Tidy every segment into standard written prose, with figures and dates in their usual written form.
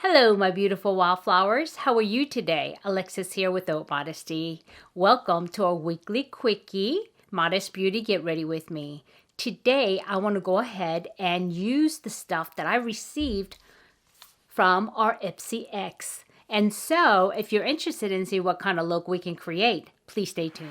Hello, my beautiful wildflowers. How are you today? Alexis here with Modesty. Welcome to our weekly quickie, Modest Beauty Get Ready With Me. Today, I want to go ahead and use the stuff that I received from our IPSY X. And so, if you're interested in seeing what kind of look we can create, please stay tuned.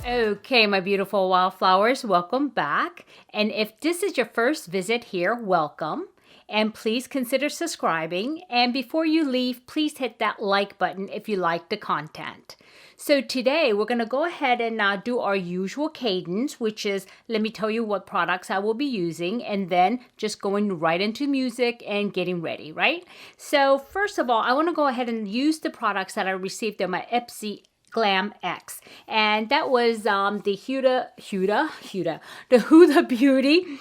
Okay, my beautiful wildflowers, welcome back. And if this is your first visit here, welcome. And please consider subscribing. And before you leave, please hit that like button if you like the content. So today we're going to go ahead and do our usual cadence, which is let me tell you what products I will be using and then just going right into music and getting ready, right? So first of all, I want to go ahead and use the products that I received in my IPSY Glam X, and that was the Huda Beauty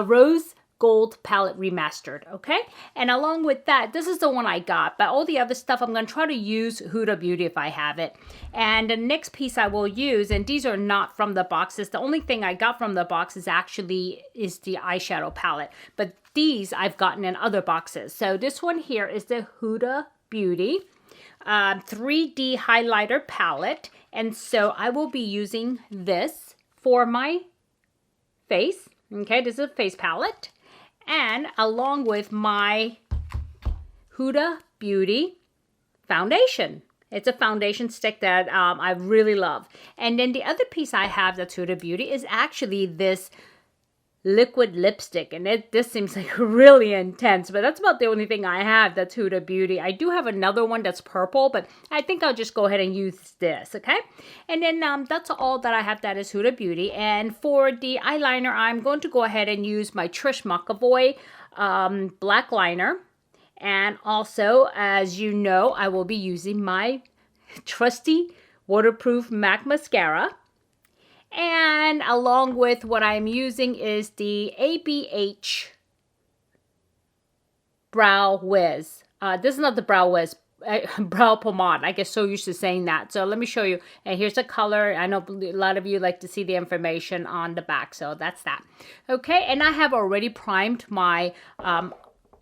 Rose Gold Palette Remastered, okay? And along with that, this is the one I got, but all the other stuff, I'm going to try to use Huda Beauty if I have it. And the next piece I will use, and these are not from the boxes, the only thing I got from the box is the eyeshadow palette, but these I've gotten in other boxes. So this one here is the Huda Beauty 3D highlighter palette, and so I will be using this for my face. Okay, this is a face palette, and along with my Huda Beauty foundation. It's a foundation stick that I really love. And then the other piece I have that's Huda Beauty is actually this liquid lipstick, and this seems like really intense, but that's about the only thing I have that's Huda Beauty. I do have another one that's purple, but I think I'll just go ahead and use this, okay? And then that's all that I have that is Huda Beauty. And for the eyeliner, I'm going to go ahead and use my Trish McAvoy black liner. And also, as you know, I will be using my trusty waterproof MAC mascara. And along with what I'm using is the ABH Brow Wiz. This is not the Brow Wiz, brow pomade. I get so used to saying that. So let me show you. And here's the color. I know a lot of you like to see the information on the back. So that's that. Okay, and I have already primed my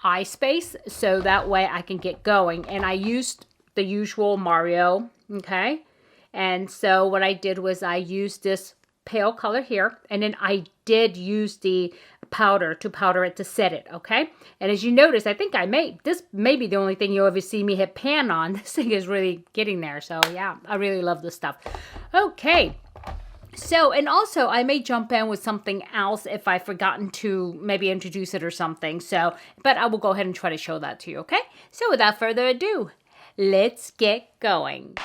eye space. So that way I can get going. And I used the usual Mario. Okay. And so what I did was I used this pale color here, and then I did use the powder to powder it to set it, okay? And as you notice, I think this may be the only thing you'll ever see me hit pan on. This thing is really getting there, so yeah, I really love this stuff. Okay, so, and also I may jump in with something else if I've forgotten to maybe introduce it or something, so, but I will go ahead and try to show that to you, okay? So without further ado, let's get going.